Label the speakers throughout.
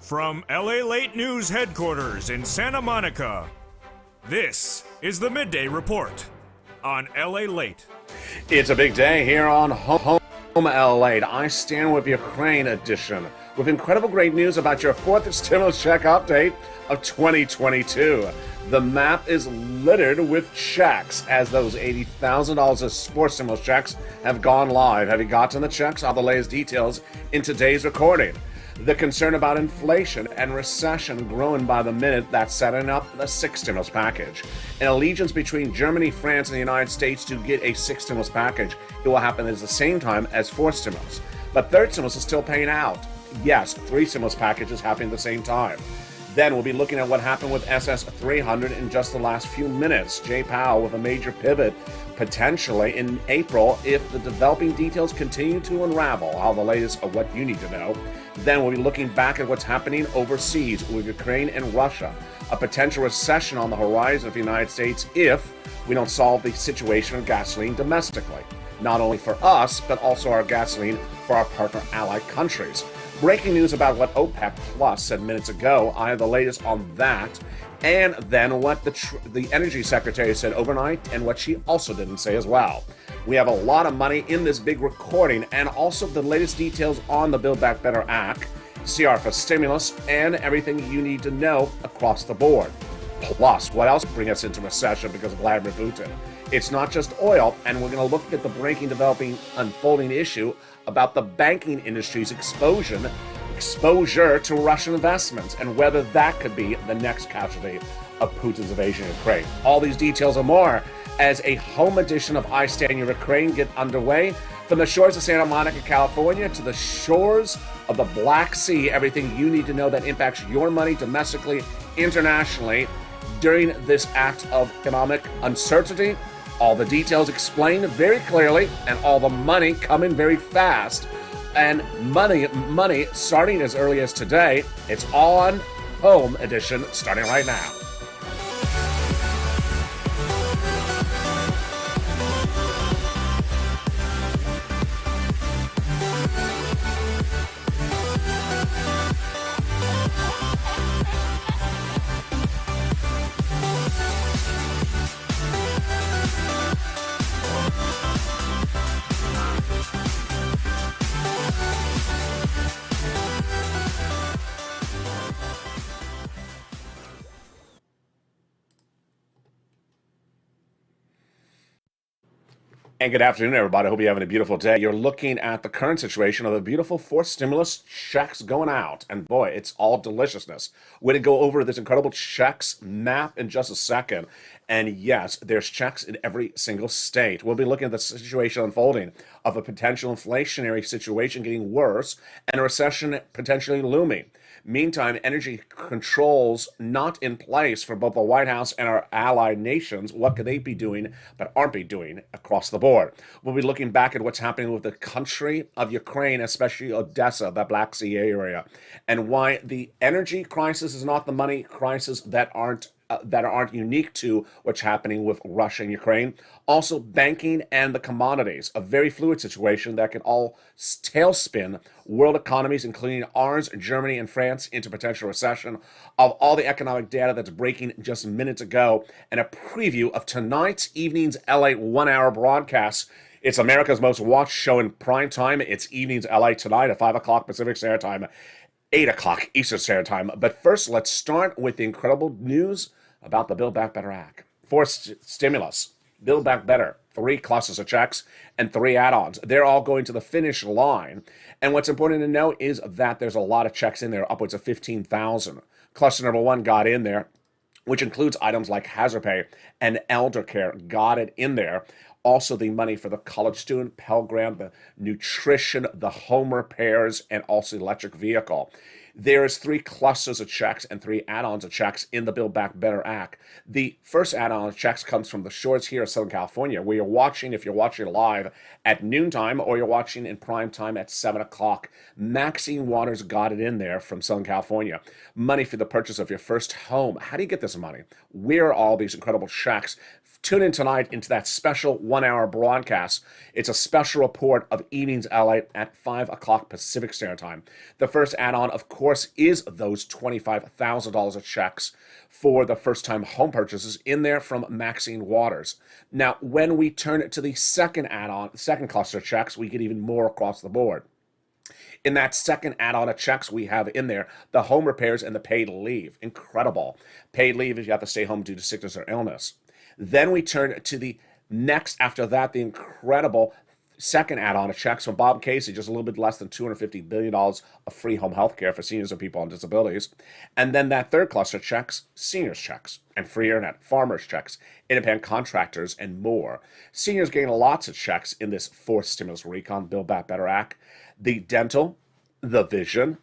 Speaker 1: From LALATE News headquarters in Santa Monica, this is the Midday Report on LALATE.
Speaker 2: It's a big day here on Home LALATE. I Stand With Ukraine edition with incredible great news about your fourth stimulus check update of 2022. The map is littered with checks as those $80,000 of sports stimulus checks have gone live. Have you gotten the checks? All the latest details in today's recording. The concern about inflation and recession growing by the minute that's setting up the sixth stimulus package. An allegiance between Germany, France, and the United States to get a sixth stimulus package. It will happen at the same time as fourth stimulus. But third stimulus is still paying out. Yes, three stimulus packages happening at the same time. Then we'll be looking at what happened with SS 300 in just the last few minutes. Jay Powell with a major pivot potentially in April if the developing details continue to unravel. All the latest of what you need to know. Then we'll be looking back at what's happening overseas with Ukraine and Russia. A potential recession on the horizon of the United States if we don't solve the situation of gasoline domestically. Not only for us, but also our gasoline for our partner allied countries. Breaking news about what OPEC Plus said minutes ago. I have the latest on that. And then what the Energy Secretary said overnight and what she also didn't say as well. We have a lot of money in this big recording and also the latest details on the Build Back Better Act, CR for stimulus, and everything you need to know across the board. Plus, what else bring us into recession because of Vladimir Putin? It's not just oil, and we're going to look at the breaking, developing, unfolding issue about the banking industry's exposure to Russian investments and whether that could be the next casualty of Putin's invasion of Ukraine. All these details and more as a home edition of I Stand With Ukraine get underway. From the shores of Santa Monica, California to the shores of the Black Sea, everything you need to know that impacts your money domestically, internationally during this act of economic uncertainty. All the details explained very clearly and all the money coming very fast. And money starting as early as today. It's on Home Edition starting right now. And good afternoon, everybody. I hope you're having a beautiful day. You're looking at the current situation of the beautiful fourth stimulus checks going out. And boy, it's all deliciousness. We're going to go over this incredible checks map in just a second. And yes, there's checks in every single state. We'll be looking at the situation unfolding of a potential inflationary situation getting worse and a recession potentially looming. Meantime, energy controls not in place for both the White House and our allied nations. What could they be doing but aren't be doing across the board? We'll be looking back at what's happening with the country of Ukraine, especially Odessa, the Black Sea area, and why the energy crisis is not the money crisis that aren't unique to what's happening with Russia and Ukraine. Also, banking and the commodities, a very fluid situation that can all tailspin world economies, including ours, Germany, and France, into potential recession. Of all the economic data that's breaking just minutes ago, and a preview of tonight's evening's LA 1 hour broadcast. It's America's most watched show in prime time. It's evening's LA tonight at 5 o'clock Pacific Standard Time, 8 o'clock Eastern Standard Time. But first, let's start with the incredible news about the Build Back Better Act. Fourth stimulus, Build Back Better, 3 clusters of checks and 3 add-ons. They're all going to the finish line. And what's important to know is that there's a lot of checks in there, upwards of 15,000. Cluster number 1 got in there, which includes items like hazard pay and elder care, got it in there. Also the money for the college student, Pell Grant, the nutrition, the home repairs, and also electric vehicle. There's 3 clusters of checks and 3 add-ons of checks in the Build Back Better Act. The first add-on of checks comes from the shores here of Southern California, where you're watching, if you're watching live at noontime or you're watching in prime time at 7 o'clock. Maxine Waters got it in there from Southern California. Money for the purchase of your first home. How do you get this money? Where are all these incredible checks Tune in tonight into that special 1 hour broadcast. It's a special report of Evenings LA at 5 o'clock Pacific Standard Time. The first add-on, of course, is those $25,000 of checks for the first-time home purchases in there from Maxine Waters. Now, when we turn it to the second add-on, the second cluster of checks, we get even more across the board. In that second add-on of checks, we have in there the home repairs and the paid leave. Incredible. Paid leave if you have to stay home due to sickness or illness. Then we turn to the next, after that, the incredible second add-on of checks from Bob Casey, just a little bit less than $250 billion of free home health care for seniors and people on disabilities. And then that third cluster checks, seniors checks, and free internet, farmers checks, independent contractors, and more. Seniors gain lots of checks in this fourth stimulus recon, Build Back Better Act. The dental, the vision,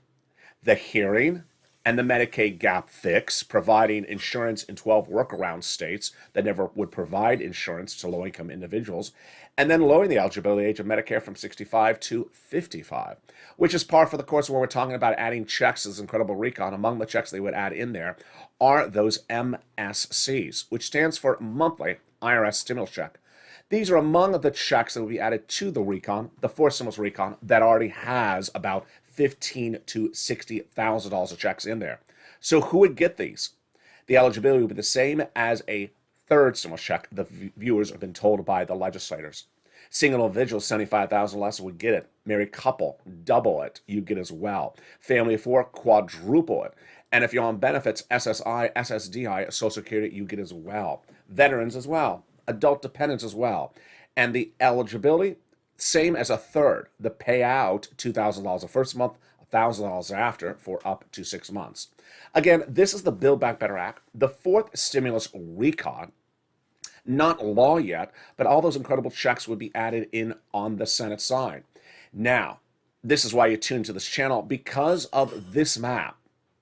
Speaker 2: the hearing, and the Medicaid gap fix, providing insurance in 12 workaround states that never would provide insurance to low-income individuals, and then lowering the eligibility age of Medicare from 65 to 55, which is par for the course when we're talking about adding checks as incredible recon. Among the checks they would add in there are those MSCs, which stands for Monthly IRS Stimulus Check. These are among the checks that will be added to the recon, the fourth stimulus recon, that already has about $15,000 to $60,000 of checks in there. So who would get these? The eligibility would be the same as a third stimulus check, the viewers have been told by the legislators. Single individuals, $75,000 less would get it. Married couple, double it, you get as well. Family of four, quadruple it. And if you're on benefits, SSI, SSDI, Social Security, you get as well. Veterans as well. Adult dependents as well. And the eligibility, same as a third. The payout, $2,000 the first month, $1,000 after for up to 6 months. Again, this is the Build Back Better Act, the fourth stimulus recon. Not law yet, but all those incredible checks would be added in on the Senate side. Now, this is why you tune to this channel, because of this map.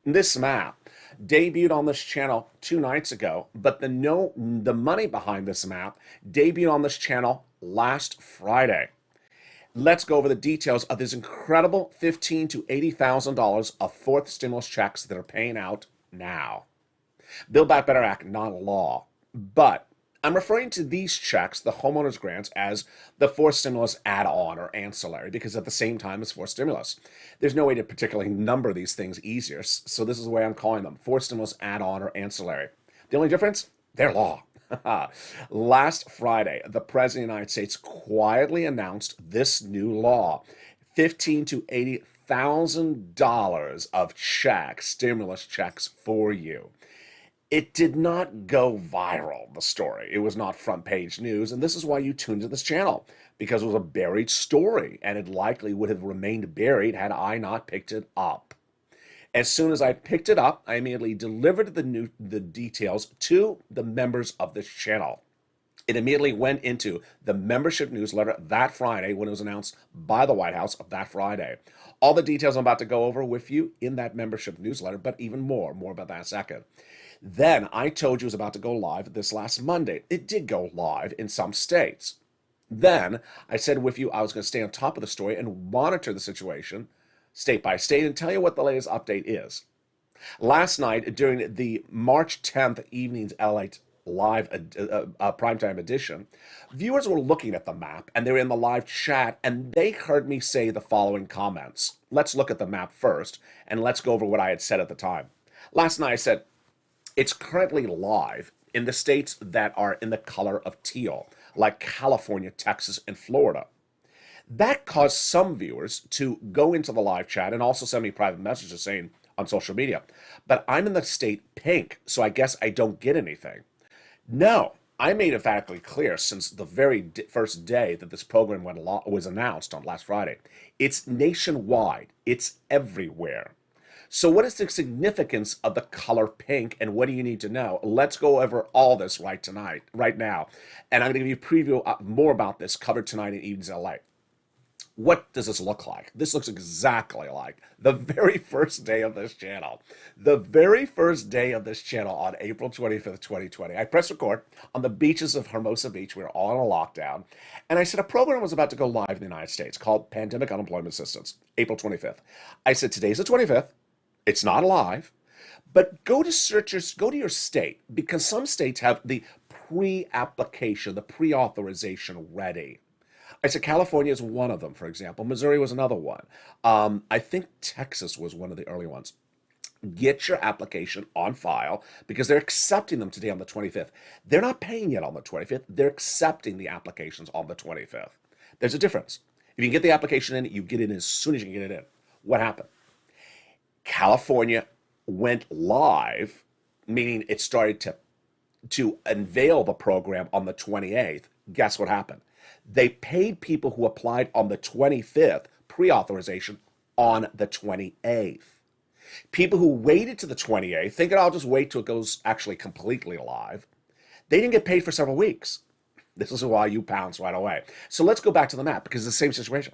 Speaker 2: This map debuted on this channel 2 nights ago, but the money behind this map debuted on this channel last Friday. Let's go over the details of this incredible $15,000 to $80,000 of fourth stimulus checks that are paying out now. Build Back Better Act, not a law, but I'm referring to these checks, the homeowners grants, as the fourth stimulus add-on or ancillary, because at the same time as fourth stimulus. There's no way to particularly number these things easier, so this is the way I'm calling them, fourth stimulus add-on or ancillary. The only difference? They're law. Last Friday, the President of the United States quietly announced this new law, $15,000 to $80,000 of checks, stimulus checks for you. It did not go viral, the story. It was not front page news, and this is why you tuned to this channel, because it was a buried story, and it likely would have remained buried had I not picked it up. As soon as I picked it up, I immediately delivered the details to the members of this channel. It immediately went into the membership newsletter that Friday when it was announced by the White House that Friday. All the details I'm about to go over with you in that membership newsletter, but even more about that in a second. Then I told you it was about to go live this last Monday. It did go live in some states. Then I said with you I was going to stay on top of the story and monitor the situation state by state and tell you what the latest update is. Last night during the March 10th Evenings LALATE live primetime edition, viewers were looking at the map and they were in the live chat and they heard me say the following comments. Let's look at the map first and let's go over what I had said at the time. Last night I said, it's currently live in the states that are in the color of teal, like California, Texas, and Florida. That caused some viewers to go into the live chat and also send me private messages saying on social media, but I'm in the state pink, so I guess I don't get anything. No, I made emphatically clear since the very first day that this program was announced on last Friday. It's nationwide. It's everywhere. So what is the significance of the color pink and what do you need to know? Let's go over all this right now. And I'm going to give you a preview more about this covered tonight in Evenings LA. What does this look like? This looks exactly like the very first day of this channel. The very first day of this channel on April 25th, 2020. I pressed record on the beaches of Hermosa Beach. We were all in a lockdown. And I said a program was about to go live in the United States called Pandemic Unemployment Assistance, April 25th. I said today's the 25th. It's not live, but go to your state because some states have the pre-application, the pre-authorization ready. I said California is one of them, for example. Missouri was another one. I think Texas was one of the early ones. Get your application on file because they're accepting them today on the 25th. They're not paying yet on the 25th. They're accepting the applications on the 25th. There's a difference. If you can get the application in, you get it in as soon as you can get it in. What happened? California went live, meaning it started to unveil the program on the 28th. Guess what happened? They paid people who applied on the 25th pre-authorization on the 28th. People who waited to the 28th, thinking I'll just wait till it goes actually completely live, they didn't get paid for several weeks. This is why you pounce right away. So let's go back to the map because it's the same situation.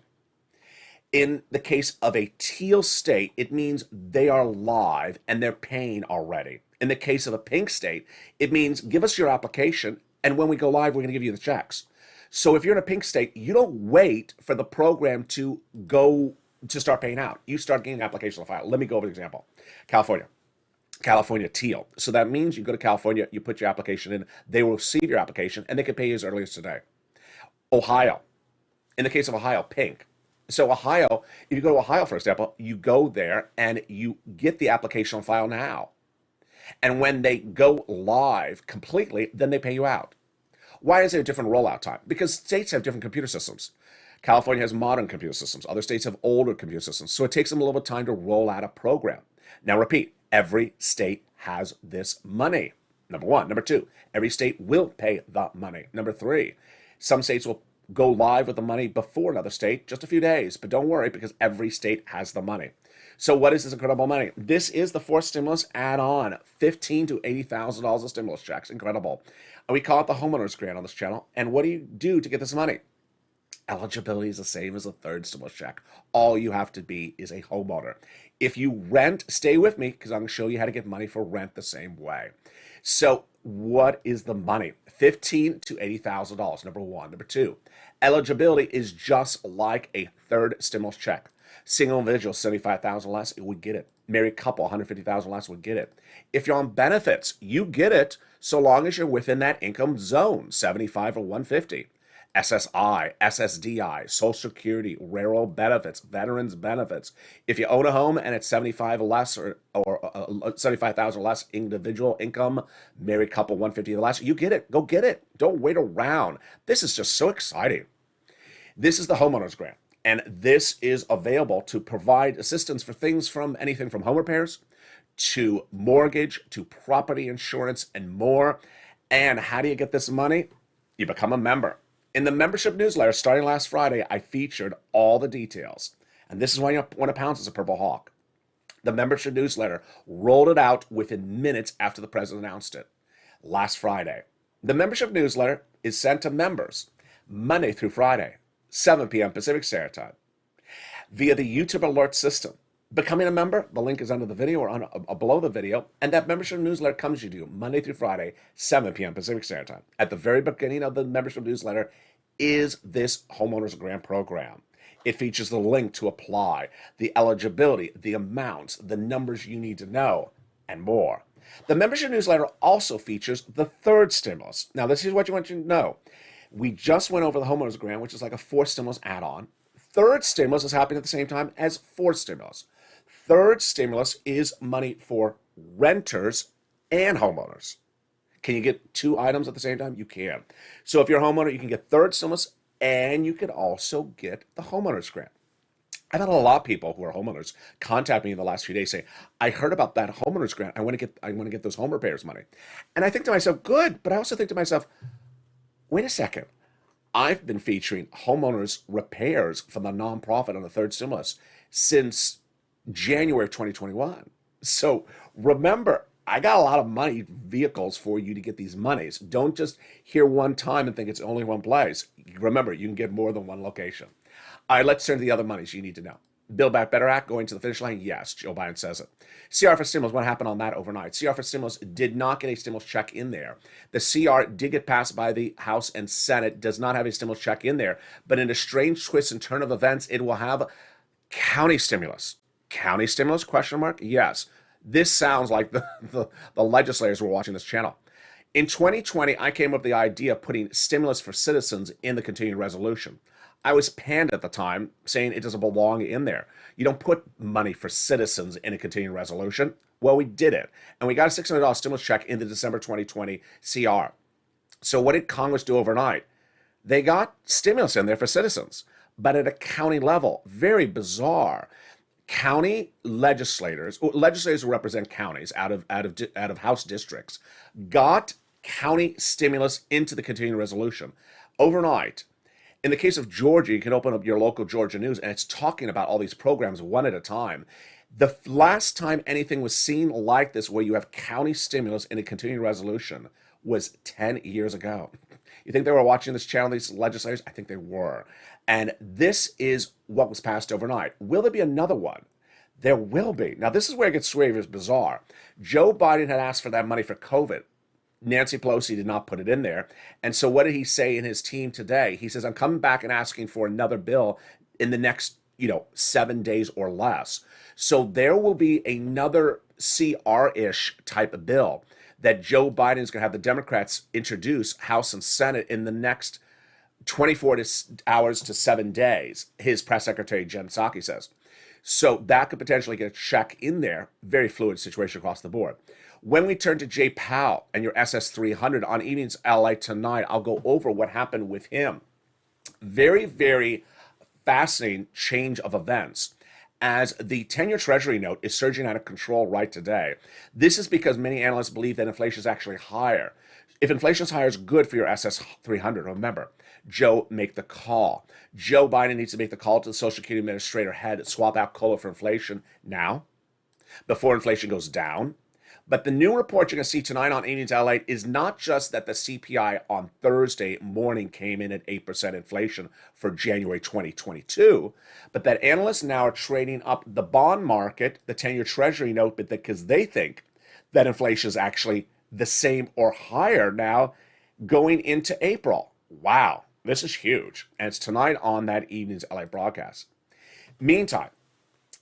Speaker 2: In the case of a teal state, it means they are live and they're paying already. In the case of a pink state, it means give us your application and when we go live, we're going to give you the checks. So if you're in a pink state, you don't wait for the program to start paying out. You start getting an application on file. Let me go over an example. California teal. So that means you go to California, you put your application in, they will receive your application, and they can pay you as early as today. Ohio. In the case of Ohio, pink. So Ohio, if you go to Ohio, for example, you go there and you get the application on file now. And when they go live completely, then they pay you out. Why is there a different rollout time? Because states have different computer systems. California has modern computer systems. Other states have older computer systems. So it takes them a little bit of time to roll out a program. Now repeat, every state has this money. Number one. Number two, every state will pay the money. Number three, some states will go live with the money before another state, just a few days. But don't worry because every state has the money. So what is this incredible money? This is the fourth stimulus add-on, $15,000 to $80,000 of stimulus checks. Incredible. And we call it the homeowners grant on this channel. And what do you do to get this money? Eligibility is the same as a third stimulus check. All you have to be is a homeowner. If you rent, stay with me because I'm going to show you how to get money for rent the same way. So what is the money? $15,000 to $80,000, number one. Number two, eligibility is just like a third stimulus check. Single individual, $75,000 less, it would get it. Married couple, $150,000 less would get it. If you're on benefits, you get it so long as you're within that income zone, 75 or 150. SSI, SSDI, Social Security, railroad benefits, veterans benefits. If you own a home and it's 75 less or 75,000 less individual income, married couple 150 or less, you get it. Go get it. Don't wait around. This is just so exciting. This is the homeowners grant, and this is available to provide assistance for things from anything from home repairs to mortgage to property insurance and more. And how do you get this money? You become a member. In the membership newsletter starting last Friday, I featured all the details. And this is why you want to pounce as a Purple Hawk. The membership newsletter rolled it out within minutes after the president announced it last Friday. The membership newsletter is sent to members Monday through Friday, 7 p.m. Pacific Standard Time, via the YouTube alert system. Becoming a member, the link is under the video or below the video, and that membership newsletter comes to you Monday through Friday, 7 p.m. Pacific Standard Time. At the very beginning of the membership newsletter is this homeowners grant program. It features the link to apply, the eligibility, the amounts, the numbers you need to know, and more. The membership newsletter also features the third stimulus. Now, this is what you want you to know. We just went over the homeowners grant, which is like a fourth stimulus add-on. Third stimulus is happening at the same time as fourth stimulus. Third stimulus is money for renters and homeowners. Can you get two items at the same time? You can. So if you're a homeowner, you can get third stimulus and you can also get the homeowners grant. I've had a lot of people who are homeowners contact me in the last few days saying, I heard about that homeowners grant. I want to get those home repairs money. And I think to myself, good. But I also think to myself, wait a second. I've been featuring homeowners repairs from the nonprofit on the third stimulus since January of 2021. So remember, I got a lot of money vehicles for you to get these monies. Don't just hear one time and think it's only one place. Remember, you can get more than one location. All right, let's turn to the other monies you need to know. Build Back Better Act going to the finish line? Yes, Joe Biden says it. CR for stimulus, what happened on that overnight? CR for stimulus did not get a stimulus check in there. The CR did get passed by the House and Senate, does not have a stimulus check in there, but in a strange twist and turn of events, it will have county stimulus. County stimulus, question mark? Yes. This sounds like the legislators were watching this channel. In 2020, I came up with the idea of putting stimulus for citizens in the continuing resolution. I was panned at the time, saying it doesn't belong in there. You don't put money for citizens in a continuing resolution. Well, we did it, and we got a $600 stimulus check in the December 2020 CR. So what did Congress do overnight? They got stimulus in there for citizens, but at a county level. Very bizarre. County legislators who represent counties out of House districts, got county stimulus into the continuing resolution overnight. In the case of Georgia, you can open up your local Georgia news, and it's talking about all these programs one at a time. The last time anything was seen like this, where you have county stimulus in a continuing resolution, was 10 years ago. You think they were watching this channel, these legislators? I think they were. And this is what was passed overnight. Will there be another one? There will be. Now, this is where it gets really bizarre. Joe Biden had asked for that money for COVID. Nancy Pelosi did not put it in there. And so what did he say in his team today? He says, I'm coming back and asking for another bill in the next, 7 days or less. So there will be another CR-ish type of bill that Joe Biden is going to have the Democrats introduce, House and Senate, in the next 24 hours to 7 days, his press secretary, Jen Psaki, says. So that could potentially get a check in there. Very fluid situation across the board. When we turn to Jay Powell and your SS300 on Evenings LA tonight, I'll go over what happened with him. Very, very fascinating change of events, as the 10-year Treasury note is surging out of control right today. This is because many analysts believe that inflation is actually higher. If inflation is higher, it's good for your SS300. Remember, Joe, make the call. Joe Biden needs to make the call to the Social Security Administrator head, swap out COLA for inflation now, before inflation goes down. But the new report you're going to see tonight on Evenings LA is not just that the CPI on Thursday morning came in at 8% inflation for January 2022, but that analysts now are trading up the bond market, the 10-year Treasury note, because they think that inflation is actually the same or higher now going into April. Wow, this is huge. And it's tonight on that Evenings LA broadcast. Meantime,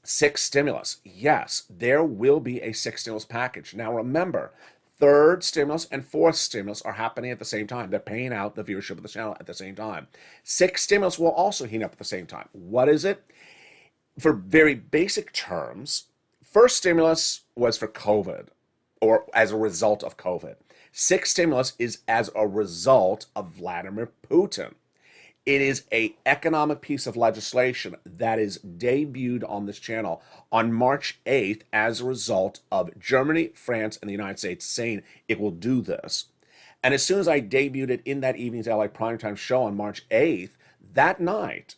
Speaker 2: 6 stimulus. Yes, there will be a 6 stimulus package. Now remember, 3rd stimulus and 4th stimulus are happening at the same time. They're paying out the viewership of the channel at the same time. 6 stimulus will also heat up at the same time. What is it? For very basic terms, first stimulus was for COVID, or as a result of COVID. 6 stimulus is as a result of Vladimir Putin. It is an economic piece of legislation that is debuted on this channel on March 8th as a result of Germany, France, and the United States saying it will do this. And as soon as I debuted it in that Evenings LA primetime show on March 8th, that night,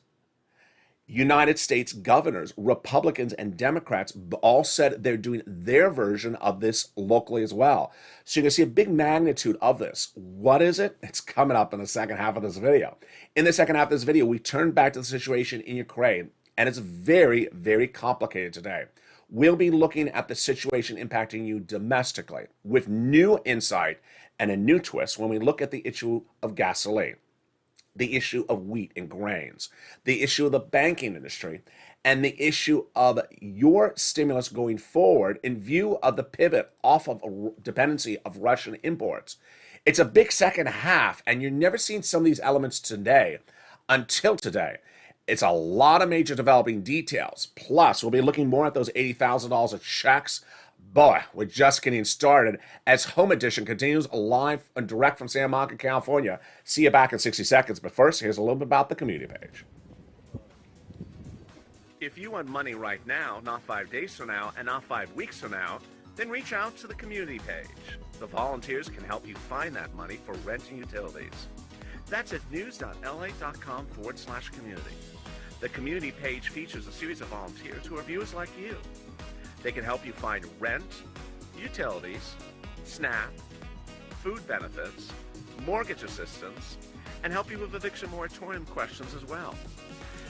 Speaker 2: United States governors, Republicans and Democrats all said they're doing their version of this locally as well. So you're going to see a big magnitude of this. What is it? It's coming up in the second half of this video. In the second half of this video, we turn back to the situation in Ukraine, and it's very, very complicated today. We'll be looking at the situation impacting you domestically with new insight and a new twist when we look at the issue of gasoline, the issue of wheat and grains, the issue of the banking industry, and the issue of your stimulus going forward in view of the pivot off of a dependency of Russian imports. It's a big second half, and you've never seen some of these elements today until today. It's a lot of major developing details. Plus, we'll be looking more at those $80,000 of checks. Boy, we're just getting started as Home Edition continues live and direct from Santa Monica, California. See you back in 60 seconds. But first, here's a little bit about the community page. If you want money right now, not 5 days from now, and not 5 weeks from now, then reach out to the community page. The volunteers can help you find that money for rent and utilities. That's at news.la.com/community. The community page features a series of volunteers who are viewers like you. They can help you find rent, utilities, SNAP, food benefits, mortgage assistance, and help you with eviction moratorium questions as well.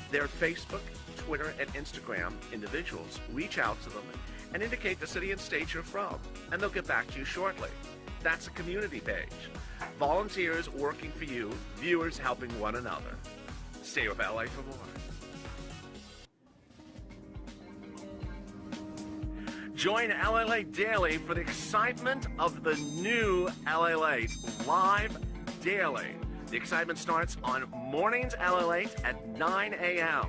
Speaker 2: Their Facebook, Twitter, and Instagram individuals reach out to them and indicate the city and state you're from, and they'll get back to you shortly. That's a community page. Volunteers working for you, viewers helping one another. Stay with LA for more. Join LALATE Daily for the excitement of the new LALATE live daily. The excitement starts on mornings LALATE at 9 a.m.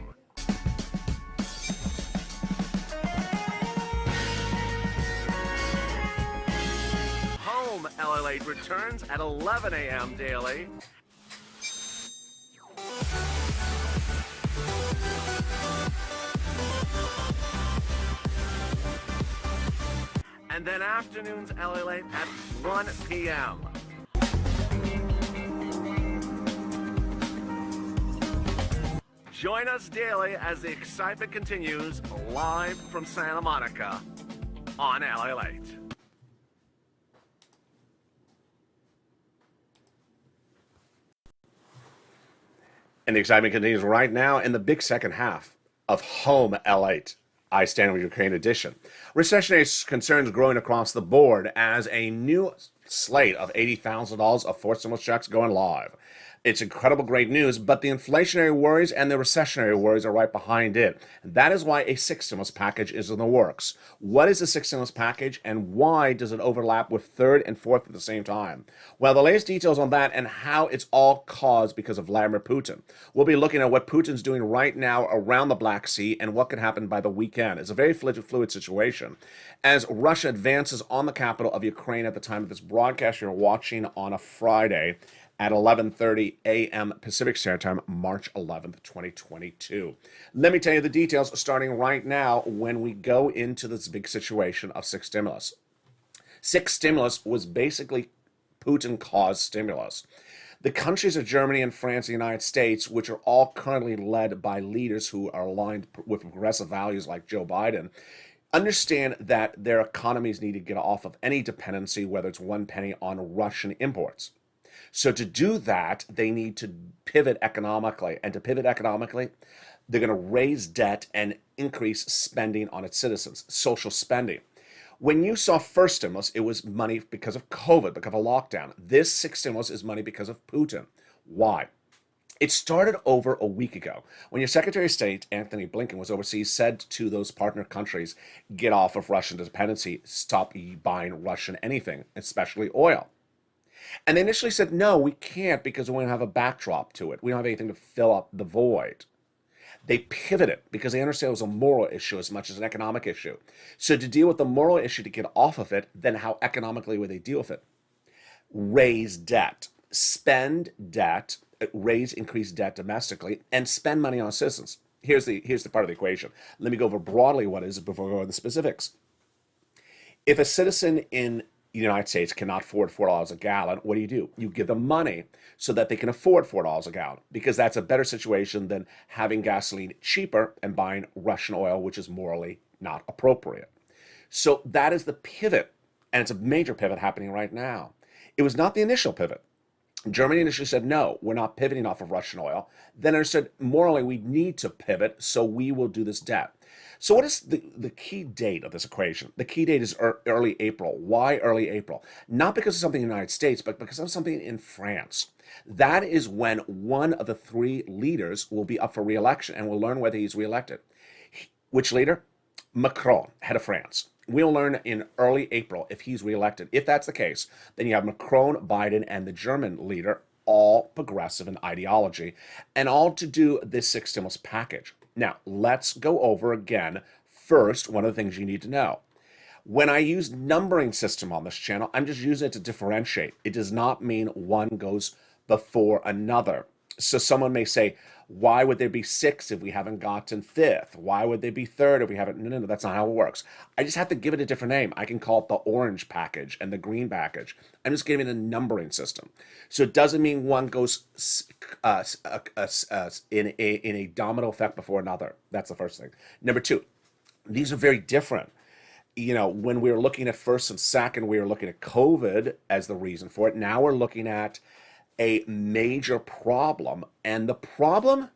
Speaker 2: Home LALATE returns at 11 a.m. daily. And then afternoons LALATE at 1 p.m. Join us daily as the excitement continues live from Santa Monica on LALATE. And the excitement continues right now in the big second half of Home LALATE. I Stand With Ukraine edition. Recessionary concerns growing across the board as a new slate of $80,000 of forced stimulus checks going live. It's incredible great news, but the inflationary worries and the recessionary worries are right behind it. And that is why a sixth stimulus package is in the works. What is the sixth stimulus package and why does it overlap with third and fourth at the same time? Well, the latest details on that and how it's all caused because of Vladimir Putin. We'll be looking at what Putin's doing right now around the Black Sea and what could happen by the weekend. It's a very fluid situation. As Russia advances on the capital of Ukraine at the time of this broadcast you're watching on a Friday, at 11:30 a.m. Pacific Standard Time, March 11th, 2022. Let me tell you the details starting right now when we go into this big situation of sixth stimulus. Sixth stimulus was basically Putin-caused stimulus. The countries of Germany and France and the United States, which are all currently led by leaders who are aligned with progressive values like Joe Biden, understand that their economies need to get off of any dependency, whether it's one penny, on Russian imports. So to do that, they need to pivot economically. And to pivot economically, they're going to raise debt and increase spending on its citizens, social spending. When you saw first stimulus, it was money because of COVID, because of a lockdown. This sixth stimulus is money because of Putin. Why? It started over a week ago when your Secretary of State, Anthony Blinken, was overseas, said to those partner countries, get off of Russian dependency, stop buying Russian anything, especially oil. And they initially said, no, we can't because we don't have a backdrop to it. We don't have anything to fill up the void. They pivoted because they understand it was a moral issue as much as an economic issue. So to deal with the moral issue, to get off of it, then how economically would they deal with it? Raise debt, spend debt, increase debt domestically, and spend money on citizens. Here's the part of the equation. Let me go over broadly what it is before we go into the specifics. If a citizen in the United States cannot afford $4 a gallon, what do? You give them money so that they can afford $4 a gallon, because that's a better situation than having gasoline cheaper and buying Russian oil, which is morally not appropriate. So that is the pivot, and it's a major pivot happening right now. It was not the initial pivot. Germany initially said, no, we're not pivoting off of Russian oil. Then it said, morally, we need to pivot, so we will do this debt. So what is the key date of this equation? The key date is early April. Why early April? Not because of something in the United States, but because of something in France. That is when one of the three leaders will be up for re-election, and we'll learn whether he's re-elected. Which leader? Macron, head of France. We'll learn in early April if he's re-elected. If that's the case, then you have Macron, Biden, and the German leader, all progressive in ideology, and all to do this sixth stimulus package. Now, let's go over again, first, one of the things you need to know. When I use numbering system on this channel, I'm just using it to differentiate. It does not mean one goes before another. So someone may say, why would there be sixth if we haven't gotten fifth? Why would there be third if we haven't? No, that's not how it works. I just have to give it a different name. I can call it the orange package and the green package. I'm just giving it a numbering system. So it doesn't mean one goes in a domino effect before another. That's the first thing. Number two, these are very different. You know, when we were looking at first and second, we were looking at COVID as the reason for it. Now we're looking at a major problem, and the problem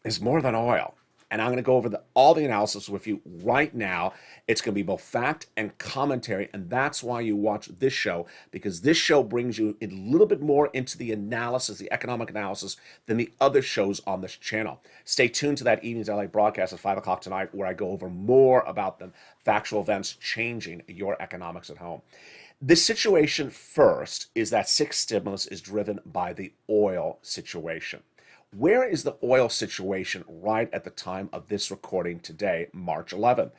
Speaker 2: is more than oil. And I'm going to go over all the analysis with you right now. It's going to be both fact and commentary, and that's why you watch this show, because this show brings you a little bit more into the analysis, the economic analysis, than the other shows on this channel. Stay tuned to that evening's LA broadcast at 5 o'clock tonight, where I go over more about the factual events changing your economics at home. The situation first is that sixth stimulus is driven by the oil situation. Where is the oil situation right at the time of this recording today, March 11th?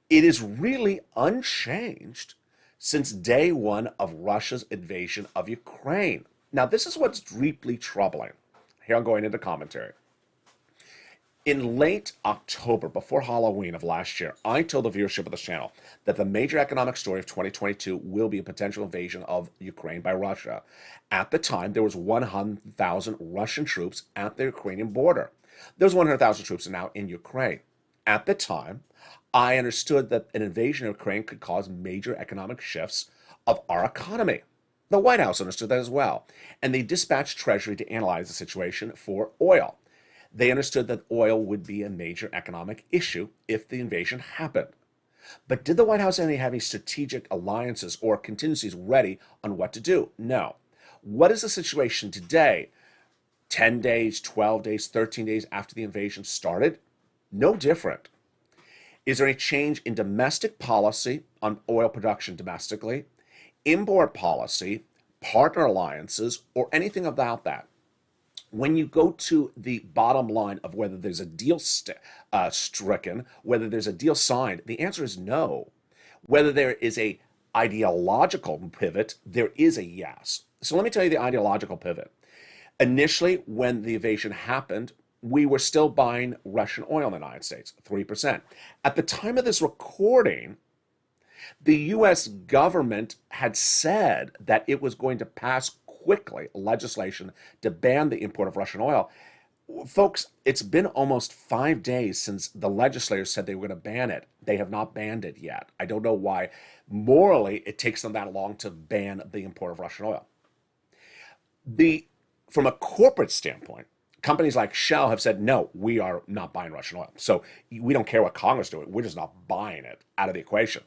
Speaker 2: It is really unchanged since day one of Russia's invasion of Ukraine. Now, this is what's deeply troubling. Here I'm going into commentary. In late October, before Halloween of last year, I told the viewership of this channel that the major economic story of 2022 will be a potential invasion of Ukraine by Russia. At the time, there was 100,000 Russian troops at the Ukrainian border. There's 100,000 troops now in Ukraine. At the time, I understood that an invasion of Ukraine could cause major economic shifts of our economy. The White House understood that as well, and they dispatched Treasury to analyze the situation for oil. They understood that oil would be a major economic issue if the invasion happened. But did the White House have any strategic alliances or contingencies ready on what to do? No. What is the situation today, 10 days, 12 days, 13 days after the invasion started? No different. Is there a change in domestic policy on oil production domestically, import policy, partner alliances, or anything about that? When you go to the bottom line of whether there's a deal stricken, whether there's a deal signed, the answer is no. Whether there is a ideological pivot, there is a yes. So let me tell you the ideological pivot. Initially, when the invasion happened, we were still buying Russian oil in the United States, 3%. At the time of this recording, the U.S. government had said that it was going to pass quickly legislation to ban the import of Russian oil. Folks, it's been almost 5 days since the legislators said they were going to ban it. They have not banned it yet. I don't know why. Morally, it takes them that long to ban the import of Russian oil. From a corporate standpoint, companies like Shell have said, no, we are not buying Russian oil. So we don't care what Congress does. We're just not buying it out of the equation.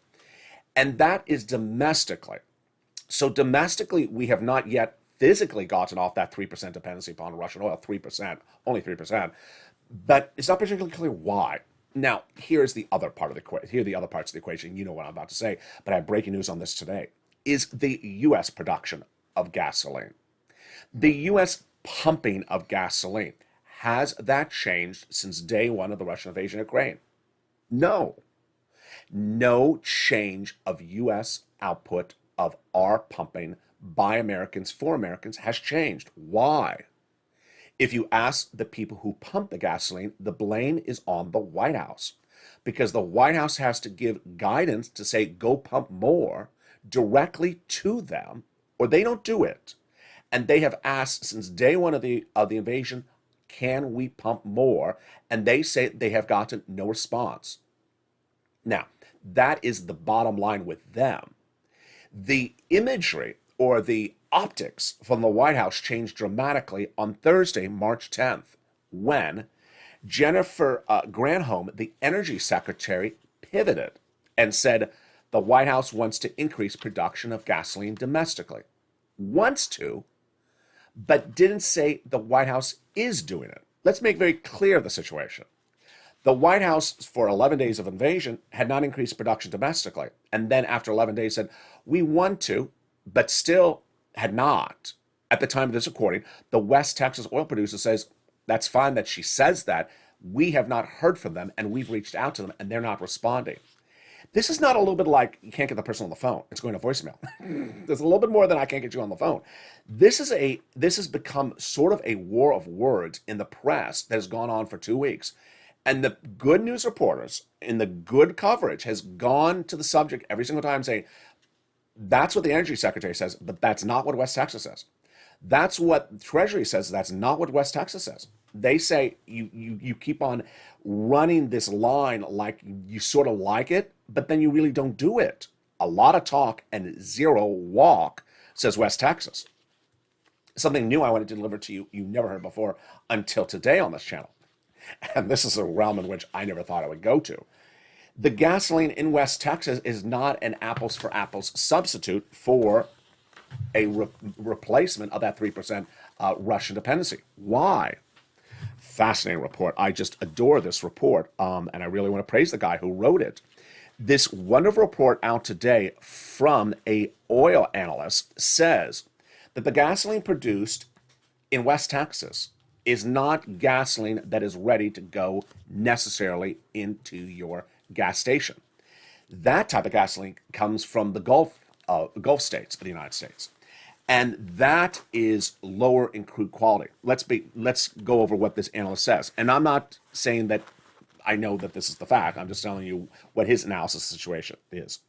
Speaker 2: And that is domestically. So domestically, we have not yet physically gotten off that 3% dependency upon Russian oil, 3%, only 3%. But it's not particularly clear why. Now, here's the other part of the equation. Here are the other parts of the equation. You know what I'm about to say, but I have breaking news on this today. Is the U.S. production of gasoline. The U.S. pumping of gasoline. Has that changed since day one of the Russian invasion of Ukraine? No. No change of U.S. output of our pumping by Americans for Americans has changed. Why? If you ask the people who pump the gasoline, the blame is on the White House, because the White House has to give guidance to say, go pump more directly to them, or they don't do it. And they have asked since day one of the invasion, can we pump more? And they say they have gotten no response. Now, that is the bottom line with them. The imagery or the optics from the White House changed dramatically on Thursday, March 10th, when Jennifer Granholm, the energy secretary, pivoted and said the White House wants to increase production of gasoline domestically. Wants to, but didn't say the White House is doing it. Let's make very clear the situation. The White House, for 11 days of invasion, had not increased production domestically. And then after 11 days said, we want to, but still had not. At the time of this recording, the West Texas oil producer says, that's fine that she says that. We have not heard from them, and we've reached out to them, and they're not responding. This is not a little bit like you can't get the person on the phone. It's going to voicemail. There's a little bit more than I can't get you on the phone. This has become sort of a war of words in the press that has gone on for 2 weeks. And the good news reporters in the good coverage has gone to the subject every single time saying, that's what the energy secretary says, but that's not what West Texas says. That's what Treasury says. That's not what West Texas says. They say you keep on running this line like you sort of like it, but then you really don't do it. A lot of talk and zero walk, says West Texas. Something new I want to deliver to you, you never heard before until today on this channel. and this is a realm in which I never thought I would go to. The gasoline in West Texas is not an apples for apples substitute for a replacement of that 3% Russian dependency. Why? Fascinating report. I just adore this report, and I really want to praise the guy who wrote it. This wonderful report out today from a oil analyst says that the gasoline produced in West Texas is not gasoline that is ready to go necessarily into your gas station. That type of gasoline comes from the Gulf states of the United States, and that is lower in crude quality. Let's go over what this analyst says, and I'm not saying that I know that this is the fact. I'm just telling you what his analysis of the situation is.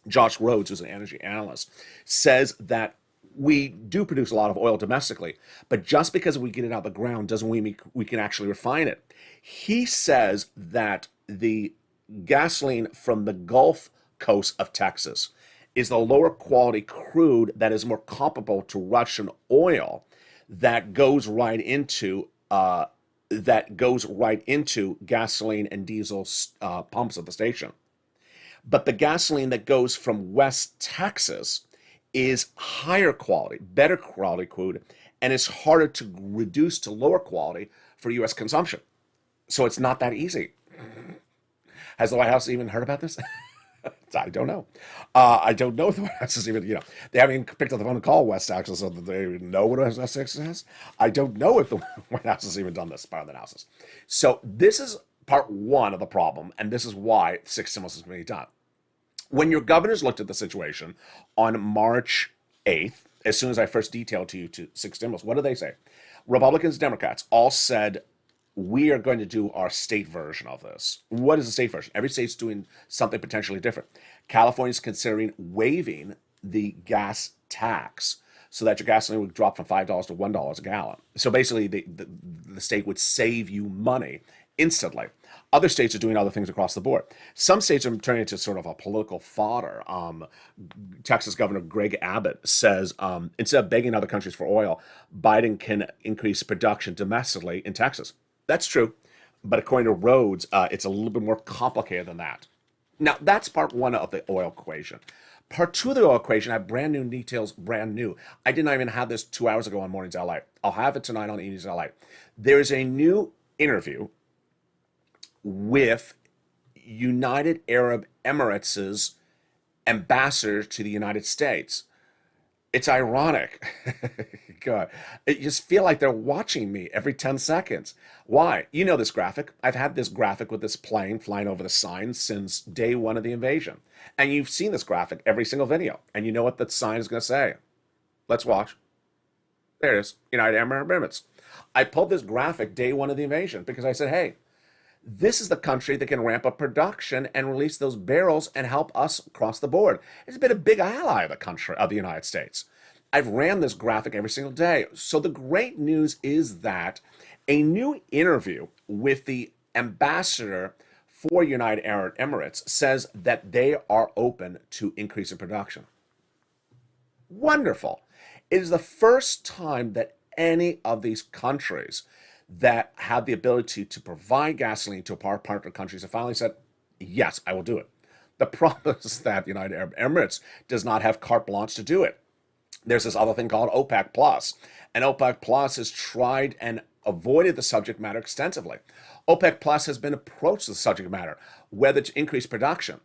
Speaker 2: Josh Rhodes, who's an energy analyst, says that we do produce a lot of oil domestically, but just because we get it out of the ground doesn't mean we can actually refine it. He says that the gasoline from the Gulf Coast of Texas is the lower quality crude that is more comparable to Russian oil that goes right into gasoline and diesel pumps at the station. But the gasoline that goes from West Texas is higher quality, better quality crude, and is harder to reduce to lower quality for U.S. consumption. So it's not that easy. Has the White House even heard about this? I don't know. I don't know if the White House is even, they haven't even picked up the phone and called West Texas so that they even know what West Texas is. I don't know if the White House has even done this part of the analysis. So this is part one of the problem, and this is why 6 stimulus is being done. When your governors looked at the situation on March 8th, as soon as I first detailed to you 6 stimulus, what did they say? Republicans, Democrats all said, we are going to do our state version of this. What is the state version? Every state's doing something potentially different. California's considering waiving the gas tax so that your gasoline would drop from $5 to $1 a gallon. So basically, the state would save you money instantly. Other states are doing other things across the board. Some states are turning into sort of a political fodder. Texas Governor Greg Abbott says instead of begging other countries for oil, Biden can increase production domestically in Texas. That's true, but according to Rhodes, it's a little bit more complicated than that. Now, that's part one of the oil equation. Part two of the oil equation, I have brand new details, brand new. I did not even have this 2 hours ago on Mornings LA. I'll have it tonight on Evenings LA. There's a new interview with United Arab Emirates' ambassador to the United States. It's ironic. God, I just feel like they're watching me every 10 seconds. Why? You know this graphic. I've had this graphic with this plane flying over the sign since day one of the invasion. And you've seen this graphic every single video. And you know what the sign is going to say. Let's watch. There it is. United Arab Emirates. I pulled this graphic day one of the invasion because I said, hey, this is the country that can ramp up production and release those barrels and help us across the board. It's been a big ally of the country, of the United States. I've ran this graphic every single day. So the great news is that a new interview with the ambassador for United Arab Emirates says that they are open to increasing production. Wonderful. It is the first time that any of these countries that have the ability to provide gasoline to partner countries have finally said, yes, I will do it. The problem is that the United Arab Emirates does not have carte blanche to do it. There's this other thing called OPEC Plus, and OPEC Plus has tried and avoided the subject matter extensively. OPEC Plus has been approached to the subject matter, whether to increase production.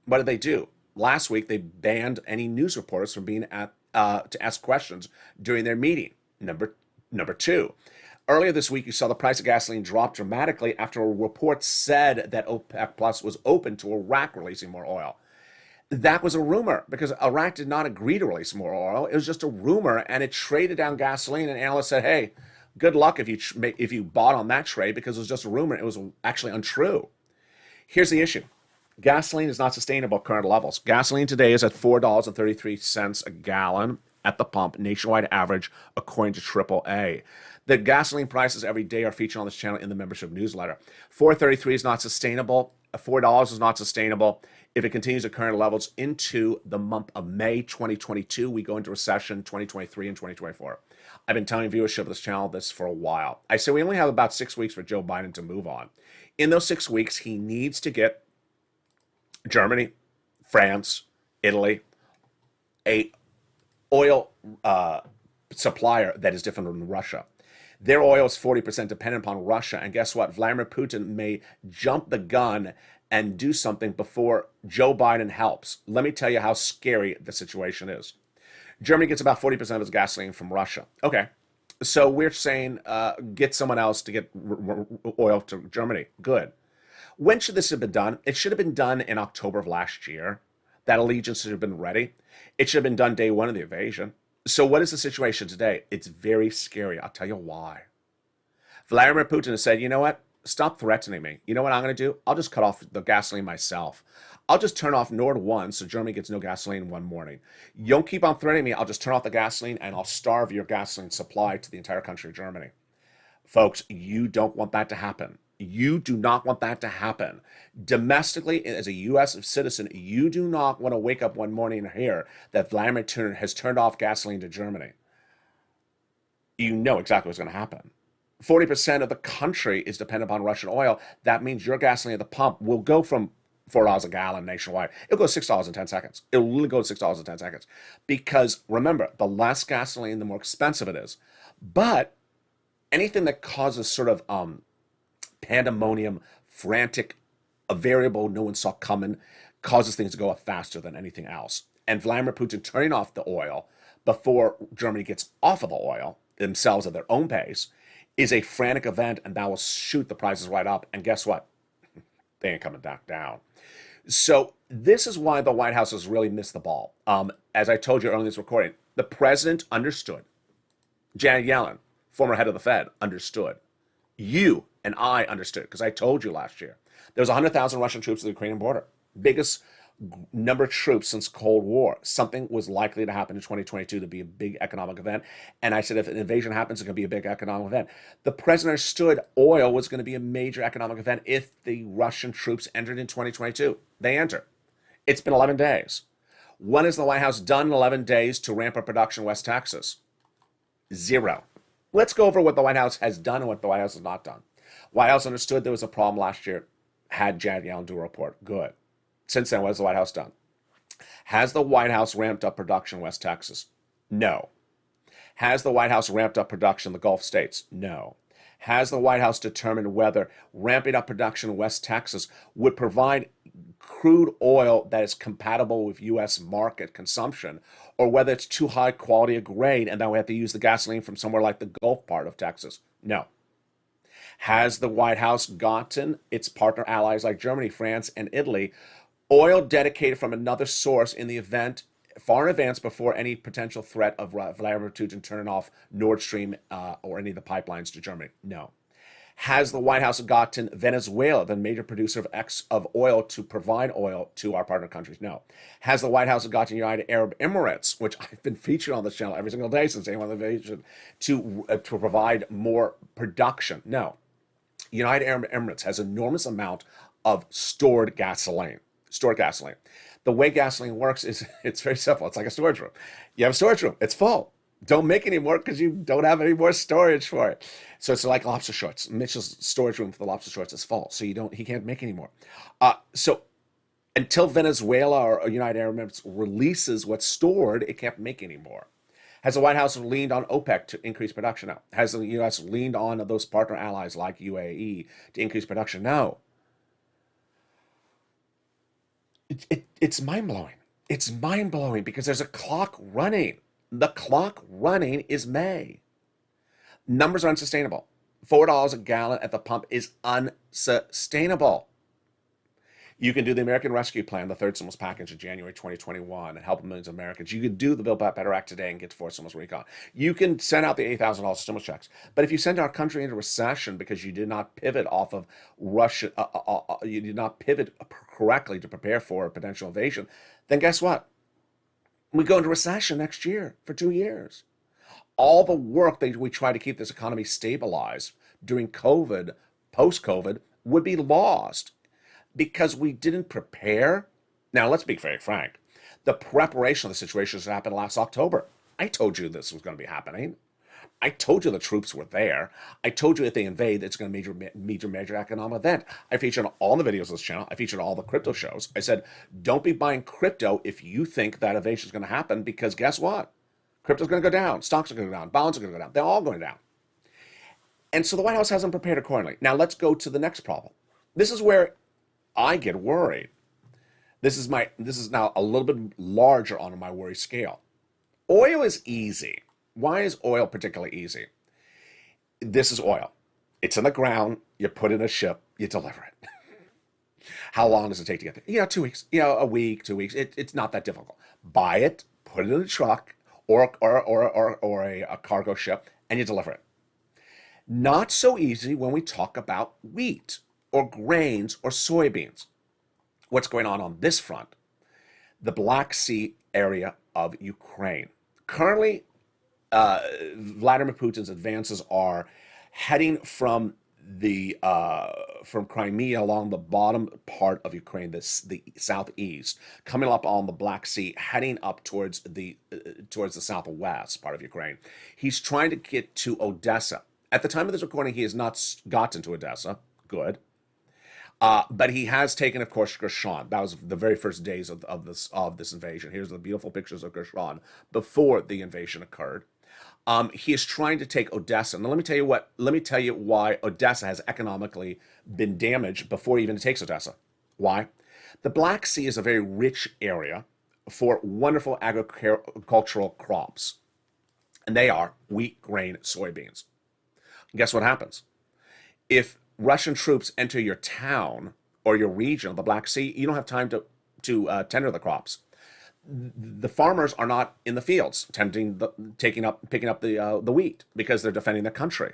Speaker 2: What did they do? Last week, they banned any news reporters from being to ask questions during their meeting. Number two. Earlier this week, you saw the price of gasoline drop dramatically after a report said that OPEC Plus was open to Iraq releasing more oil. That was a rumor because Iraq did not agree to release more oil. It was just a rumor, and it traded down gasoline. And analysts said, "Hey, good luck if you bought on that trade because it was just a rumor. It was actually untrue." Here's the issue: gasoline is not sustainable at current levels. Gasoline today is at $4.33 a gallon at the pump, nationwide average, according to AAA. The gasoline prices every day are featured on this channel in the membership newsletter. $4.33 is not sustainable. $4 is not sustainable. If it continues at current levels into the month of May 2022, we go into recession 2023 and 2024. I've been telling viewership of this channel this for a while. I say we only have about 6 weeks for Joe Biden to move on. In those 6 weeks, he needs to get Germany, France, Italy, a oil supplier that is different from Russia. Their oil is 40% dependent upon Russia. And guess what? Vladimir Putin may jump the gun and do something before Joe Biden helps. Let me tell you how scary the situation is. Germany gets about 40% of its gasoline from Russia. Okay, so we're saying get someone else to get oil to Germany. Good. When should this have been done? It should have been done in October of last year. That allegiance should have been ready. It should have been done day one of the invasion. So what is the situation today? It's very scary. I'll tell you why. Vladimir Putin has said, you know what? Stop threatening me. You know what I'm going to do? I'll just cut off the gasoline myself. I'll just turn off Nord 1 so Germany gets no gasoline one morning. You don't keep on threatening me. I'll just turn off the gasoline and I'll starve your gasoline supply to the entire country of Germany. Folks, you don't want that to happen. You do not want that to happen. Domestically, as a U.S. citizen, you do not want to wake up one morning and hear that Vladimir Putin has turned off gasoline to Germany. You know exactly what's going to happen. 40% of the country is dependent upon Russian oil. That means your gasoline at the pump will go from $4 a gallon nationwide. It'll go $6 in 10 seconds. It'll really go $6 in 10 seconds. Because remember, the less gasoline, the more expensive it is. But anything that causes sort of pandemonium, frantic, a variable no one saw coming, causes things to go up faster than anything else. And Vladimir Putin turning off the oil before Germany gets off of the oil themselves at their own pace is a frantic event, and that will shoot the prices right up. And guess what? They ain't coming back down. So this is why the White House has really missed the ball. As I told you earlier in this recording, the president understood. Janet Yellen, former head of the Fed, understood. You and I understood, because I told you last year. There was 100,000 Russian troops at the Ukrainian border. Biggest number of troops since Cold War. Something was likely to happen in 2022 to be a big economic event. And I said, if an invasion happens, it's going to be a big economic event. The president understood oil was going to be a major economic event if the Russian troops entered in 2022. They enter. It's been 11 days. When has the White House done in 11 days to ramp up production in West Texas? Zero. Let's go over what the White House has done and what the White House has not done. White House understood there was a problem last year, had Janet Yellen do a report. Good. Since then, what has the White House done? Has the White House ramped up production in West Texas? No. Has the White House ramped up production in the Gulf states? No. Has the White House determined whether ramping up production in West Texas would provide crude oil that is compatible with U.S. market consumption, or whether it's too high quality a grade and then we have to use the gasoline from somewhere like the Gulf part of Texas? No. Has the White House gotten its partner allies like Germany, France, and Italy oil dedicated from another source in the event, far in advance before any potential threat of Vladimir Putin turning off Nord Stream or any of the pipelines to Germany? No. Has the White House gotten Venezuela, the major producer of oil, to provide oil to our partner countries? No. Has the White House gotten United Arab Emirates, which I've been featuring on this channel every single day since day one of the invasion, to provide more production? No. United Arab Emirates has an enormous amount of stored gasoline. The way gasoline works is it's very simple. It's like a storage room. You have a storage room. It's full. Don't make any more because you don't have any more storage for it. So it's like lobster shorts. Mitchell's storage room for the lobster shorts is full. So he can't make any more. So until Venezuela or United Arab Emirates releases what's stored, it can't make any more. Has the White House leaned on OPEC to increase production? No. Has the U.S. leaned on those partner allies like UAE to increase production? No. It's mind-blowing. It's mind-blowing because there's a clock running. The clock running is May. Numbers are unsustainable. $4 a gallon at the pump is unsustainable. You can do the American Rescue Plan, the third stimulus package in January 2021, and help millions of Americans. You can do the Build Back Better Act today and get fourth stimulus recon. You can send out the $8,000 stimulus checks. But if you send our country into recession because you did not pivot off of Russia, you did not pivot correctly to prepare for a potential invasion, then guess what? We go into recession next year for 2 years. All the work that we try to keep this economy stabilized during COVID, post-COVID, would be lost because we didn't prepare. Now, let's be very frank. The preparation of the situation has happened last October. I told you this was going to be happening. I told you the troops were there. I told you if they invade, it's going to be a major economic event. I featured all the videos of this channel. I featured all the crypto shows. I said, don't be buying crypto if you think that invasion is going to happen, because guess what? Crypto's going to go down. Stocks are going to go down. Bonds are going to go down. They're all going down. And so the White House hasn't prepared accordingly. Now let's go to the next problem. This is where I get worried. This is now a little bit larger on my worry scale. Oil is easy. Why is oil particularly easy? This is oil. It's in the ground. You put it in a ship. You deliver it. How long does it take to get there? 2 weeks. A week, 2 weeks. It's not that difficult. Buy it, put it in a truck or a cargo ship, and you deliver it. Not so easy when we talk about wheat or grains or soybeans. What's going on this front? The Black Sea area of Ukraine. Currently, Vladimir Putin's advances are heading from Crimea along the bottom part of Ukraine, the southeast, coming up on the Black Sea, heading up towards the southwest part of Ukraine. He's trying to get to Odessa. At the time of this recording, he has not gotten to Odessa. Good. But he has taken, of course, Gershon. That was the very first days of this invasion. Here's the beautiful pictures of Gershon before the invasion occurred. He is trying to take Odessa. Now, let me tell you why Odessa has economically been damaged before he even takes Odessa. Why? The Black Sea is a very rich area for wonderful agricultural crops, and they are wheat, grain, soybeans. Guess what happens? If Russian troops enter your town or your region of the Black Sea, you don't have time to tender the crops. The farmers are not in the fields picking up the wheat because they're defending their country.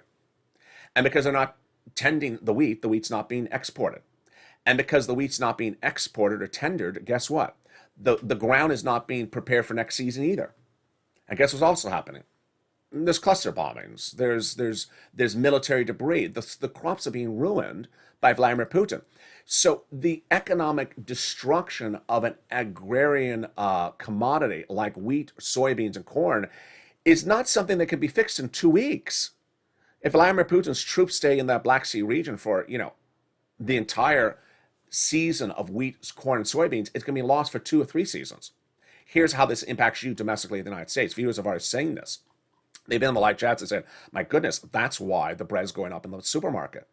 Speaker 2: And because they're not tending the wheat's not being exported. And because the wheat's not being exported or tendered, guess what? The ground is not being prepared for next season either. And guess what's also happening? There's cluster bombings. There's military debris. The crops are being ruined by Vladimir Putin. So the economic destruction of an agrarian commodity like wheat, soybeans, and corn is not something that can be fixed in 2 weeks. If Vladimir Putin's troops stay in that Black Sea region for the entire season of wheat, corn, and soybeans, it's going to be lost for 2 or 3 seasons. Here's how this impacts you domestically in the United States. Viewers have already seen this. They've been in the live chats and said, my goodness, that's why the bread's going up in the supermarket.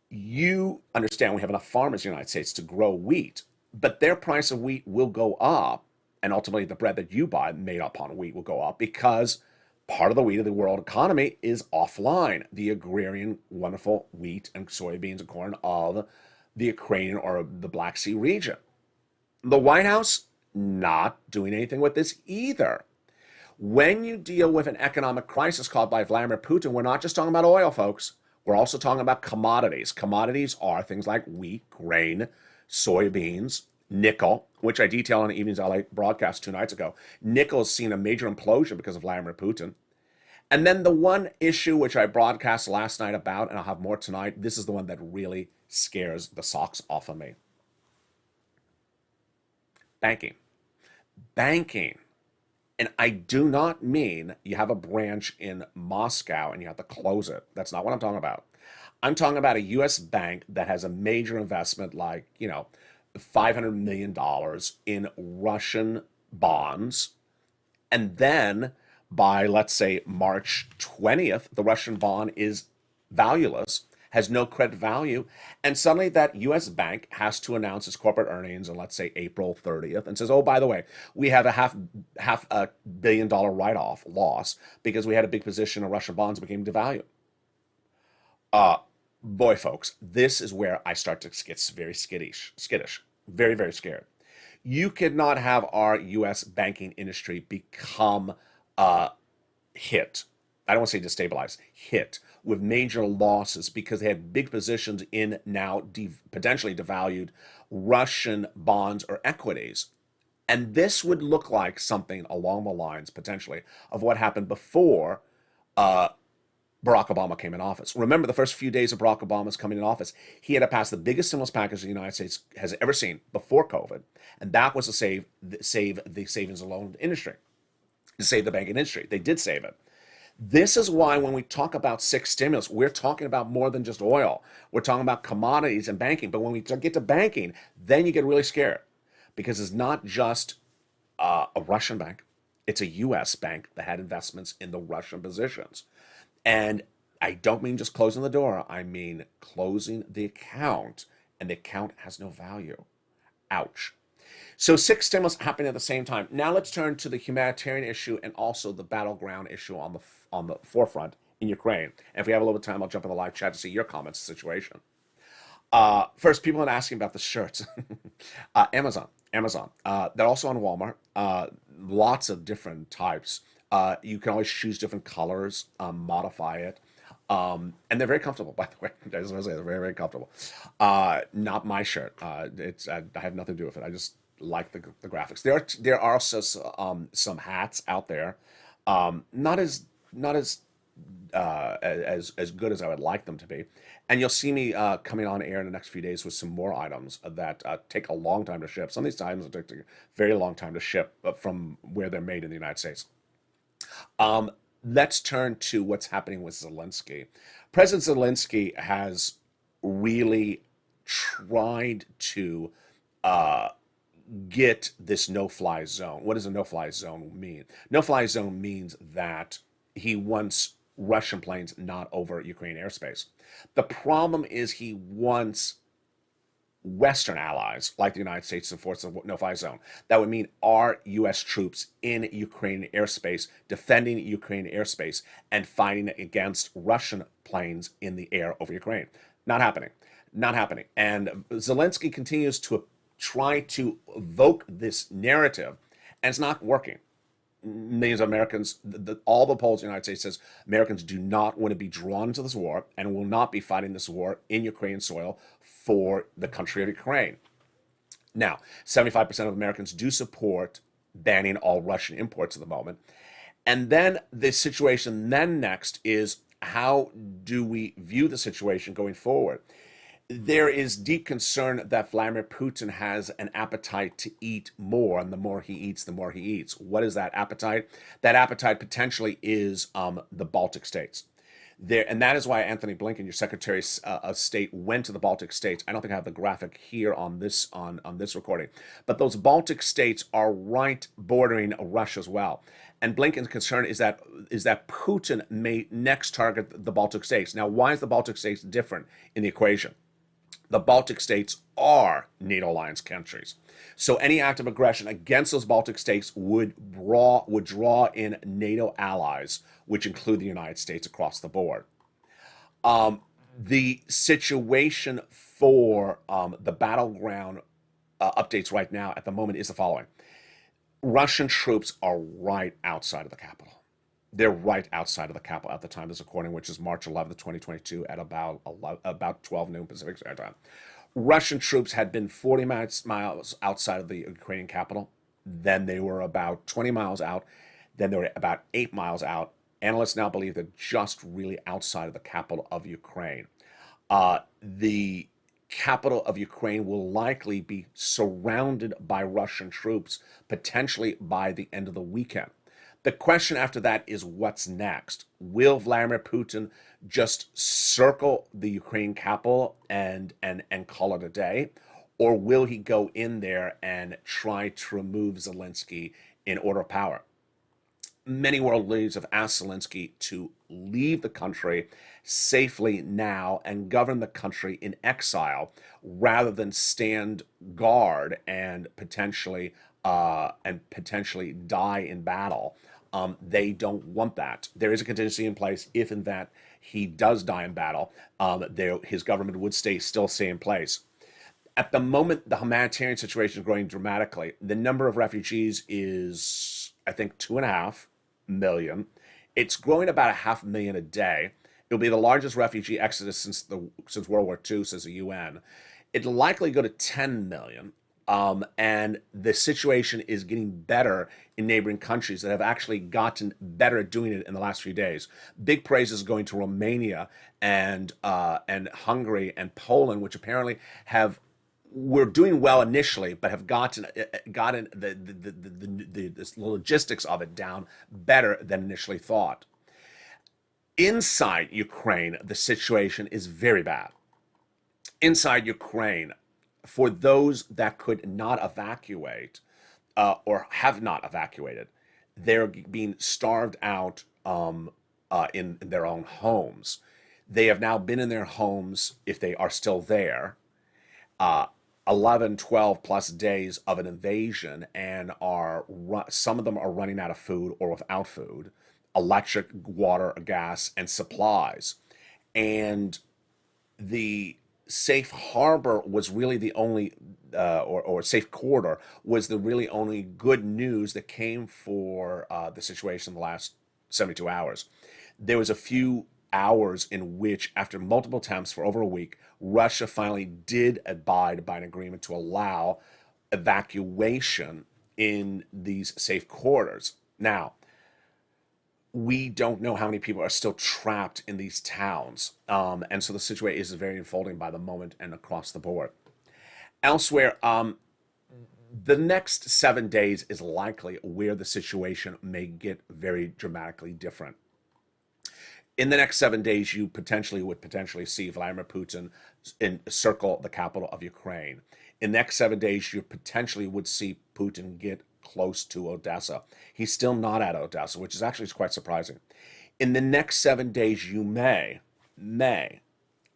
Speaker 2: You understand we have enough farmers in the United States to grow wheat, but their price of wheat will go up, and ultimately the bread that you buy made upon wheat will go up because part of the wheat of the world economy is offline. The agrarian, wonderful wheat and soybeans and corn of the Ukrainian or the Black Sea region. The White House not doing anything with this either. When you deal with an economic crisis caused by Vladimir Putin, we're not just talking about oil, folks. We're also talking about commodities. Commodities are things like wheat, grain, soybeans, nickel, which I detailed on the Evenings LA broadcast 2 nights ago. Nickel has seen a major implosion because of Vladimir Putin. And then the one issue which I broadcast last night about, and I'll have more tonight, this is the one that really scares the socks off of me. Banking. Banking. And I do not mean you have a branch in Moscow and you have to close it. That's not what I'm talking about. I'm talking about a U.S. bank that has a major investment like, $500 million in Russian bonds. And then by, let's say, March 20th, the Russian bond is valueless, has no credit value, and suddenly that U.S. bank has to announce its corporate earnings on, let's say, April 30th, and says, oh, by the way, we have a half a billion dollar write-off loss because we had a big position in Russian bonds that became devalued. Boy, folks, this is where I start to get very skittish, very, very scared. You cannot have our U.S. banking industry become hit. I don't want to say destabilized, hit with major losses because they had big positions in now potentially devalued Russian bonds or equities. And this would look like something along the lines, potentially, of what happened before Barack Obama came in office. Remember, the first few days of Barack Obama's coming in office, he had to pass the biggest stimulus package the United States has ever seen before COVID, and that was to save the savings and loan industry, to save the banking industry. They did save it. This is why when we talk about six stimulus, we're talking about more than just oil. We're talking about commodities and banking. But when we get to banking, then you get really scared, because it's not just a Russian bank. It's a U.S. bank that had investments in the Russian positions. And I don't mean just closing the door. I mean closing the account, and the account has no value. Ouch. So six stimulus happening at the same time. Now let's turn to the humanitarian issue and also the battleground issue on the forefront in Ukraine. And if we have a little bit of time, I'll jump in the live chat to see your comments on the situation. First, people are asking about the shirts. Amazon. They're also on Walmart. Lots of different types. You can always choose different colors, modify it. And they're very comfortable, by the way. I just want to say they're very, very comfortable. Not my shirt. I have nothing to do with it. I just like the graphics. There are also some hats out there. Not as good as I would like them to be. And you'll see me coming on air in the next few days with some more items that take a long time to ship. Some of these items take a very long time to ship from where they're made in the United States. Let's turn to what's happening with Zelensky. President Zelensky has really tried to get this no-fly zone. What does a no-fly zone mean? No-fly zone means that he wants Russian planes not over Ukraine airspace. The problem is he wants Western allies like the United States to enforce the no-fly zone. That would mean our U.S. troops in Ukrainian airspace, defending Ukrainian airspace, and fighting against Russian planes in the air over Ukraine. Not happening. Not happening. And Zelensky continues to try to evoke this narrative, and it's not working. Millions of Americans, all the polls in the United States says Americans do not want to be drawn into this war and will not be fighting this war in Ukrainian soil for the country of Ukraine. Now, 75% of Americans do support banning all Russian imports at the moment. And then the situation then next is, how do we view the situation going forward? There is deep concern that Vladimir Putin has an appetite to eat more, and the more he eats, the more he eats. What is that appetite? That appetite potentially is the Baltic states. And that is why Anthony Blinken, your Secretary of State, went to the Baltic states. I don't think I have the graphic here on this recording, but those Baltic states are right bordering Russia as well. And Blinken's concern is that Putin may next target the Baltic states. Now, why is the Baltic states different in the equation? The Baltic states are NATO alliance countries. So any act of aggression against those Baltic states would draw in NATO allies, which include the United States across the board. The situation for the battleground updates right now at the moment is the following. Russian troops are right outside of the capital. They're right outside of the capital at the time of this recording, which is March 11th, 2022, at about 12 noon Pacific Standard Time. Russian troops had been 40 miles outside of the Ukrainian capital. Then they were about 20 miles out. Then they were about 8 miles out. Analysts now believe they're just really outside of the capital of Ukraine. The capital of Ukraine will likely be surrounded by Russian troops, potentially by the end of the weekend. The question after that is, what's next? Will Vladimir Putin just circle the Ukraine capital and call it a day? Or will he go in there and try to remove Zelensky in order of power? Many world leaders have asked Zelensky to leave the country safely now and govern the country in exile rather than stand guard and potentially die in battle. They don't want that. There is a contingency in place if in that he does die in battle. His government would still stay in place. At the moment, the humanitarian situation is growing dramatically. The number of refugees is, I think, 2.5 million. It's growing about 500,000 a day. It'll be the largest refugee exodus since World War II, says the UN. It'll likely go to 10 million. And the situation is getting better in neighboring countries that have actually gotten better at doing it in the last few days. Big praise is going to Romania and Hungary and Poland, which apparently have were doing well initially, but have gotten the logistics of it down better than initially thought. Inside Ukraine, the situation is very bad. Inside Ukraine, for those that could not evacuate or have not evacuated, they're being starved out in their own homes. They have now been in their homes, if they are still there, 11, 12 plus days of an invasion, and some of them are running out of food or without food, electric, water, gas, and supplies. And the safe harbor was really the only, or safe corridor was the really only good news that came for the situation in the last 72 hours. There was a few hours in which, after multiple attempts for over a week, Russia finally did abide by an agreement to allow evacuation in these safe corridors. Now, we don't know how many people are still trapped in these towns. And so the situation is very unfolding by the moment and across the board. Elsewhere, the next 7 days is likely where the situation may get very dramatically different. In the next 7 days, you would potentially see Vladimir Putin encircle the capital of Ukraine. In the next 7 days, you potentially would see Putin get close to Odessa. He's still not at Odessa, which is actually quite surprising. In the next 7 days, you may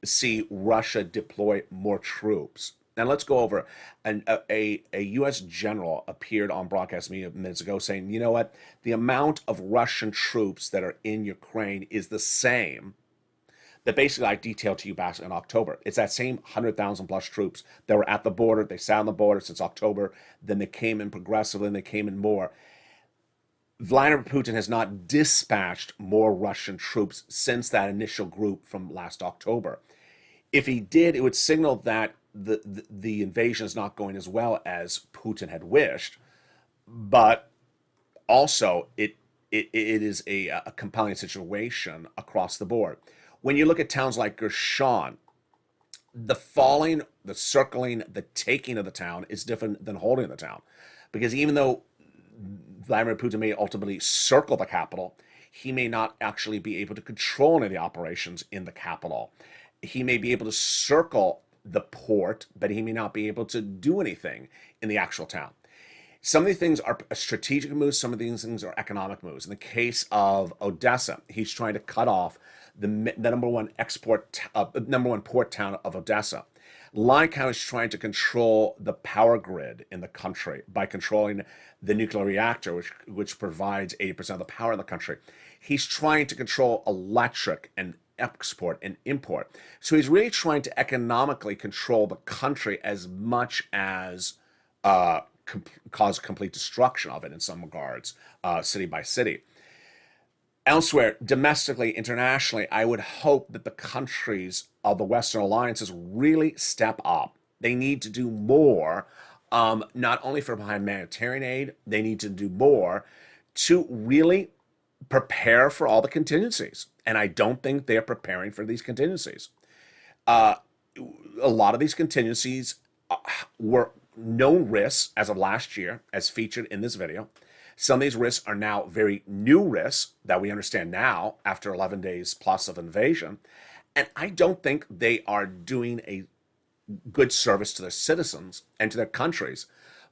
Speaker 2: see Russia deploy more troops. Now let's go over. A U.S. general appeared on broadcast media minutes ago saying, you know what, the amount of Russian troops that are in Ukraine is the same that basically I detailed to you back in October. It's that same 100,000 plus troops that were at the border. They sat on the border since October. Then they came in progressively, and they came in more. Vladimir Putin has not dispatched more Russian troops since that initial group from last October. If he did, it would signal that the invasion is not going as well as Putin had wished, but also it is a compelling situation across the board. When you look at towns like Gershon, the falling, the circling, the taking of the town is different than holding the town, because even though Vladimir Putin may ultimately circle the capital, he may not actually be able to control any of the operations in the capital. He may be able to circle the port, but he may not be able to do anything in the actual town. Some of these things are strategic moves. Some of these things are economic moves. In the case of Odessa, he's trying to cut off the number one port town of Odessa. Like how he's trying to control the power grid in the country by controlling the nuclear reactor, which provides 80% of the power in the country. He's trying to control electric and export and import. So he's really trying to economically control the country as much as cause complete destruction of it in some regards, city by city. Elsewhere, domestically, internationally, I would hope that the countries of the Western alliances really step up. They need to do more, not only for humanitarian aid, they need to do more to really prepare for all the contingencies. And I don't think they're preparing for these contingencies. A lot of these contingencies were known risks as of last year, as featured in this video. Some of these risks are now very new risks that we understand now after 11 days plus of invasion. And I don't think they are doing a good service to their citizens and to their countries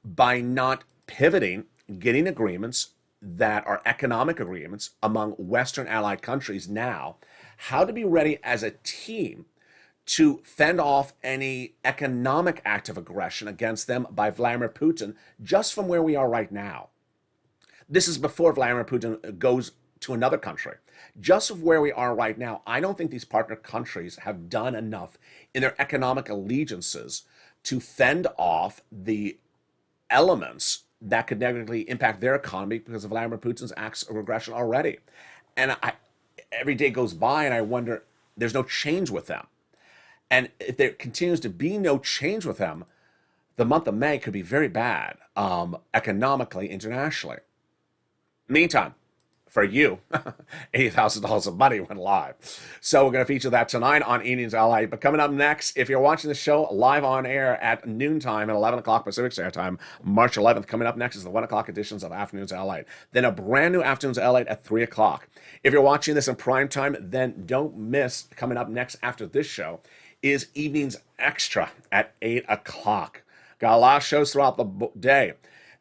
Speaker 2: by not pivoting, getting agreements that are economic agreements among Western allied countries now, how to be ready as a team to fend off any economic act of aggression against them by Vladimir Putin just from where we are right now. This is before Vladimir Putin goes to another country. Just of where we are right now, I don't think these partner countries have done enough in their economic allegiances to fend off the elements that could negatively impact their economy because of Vladimir Putin's acts of aggression already. And every day goes by and I wonder, there's no change with them. And if there continues to be no change with them, the month of May could be very bad economically, internationally. Meantime, for you, $80,000 of money went live. So we're going to feature that tonight on Evenings LA. But coming up next, if you're watching the show live on air at noontime at 11 o'clock Pacific Standard Time, March 11th, coming up next is the 1 o'clock editions of Afternoons LA. Then a brand new Afternoons LA at 3 o'clock. If you're watching this in prime time, then don't miss, coming up next after this show, is Evenings Extra at 8 o'clock. Got a lot of shows throughout the day.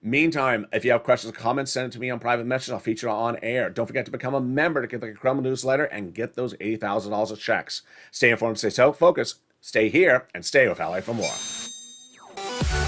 Speaker 2: Meantime, if you have questions or comments, send it to me on private message. I'll feature it on air. Don't forget to become a member to get the incredible newsletter and get those $80,000 of checks. Stay informed, stay focused, stay here, and stay with LA for more.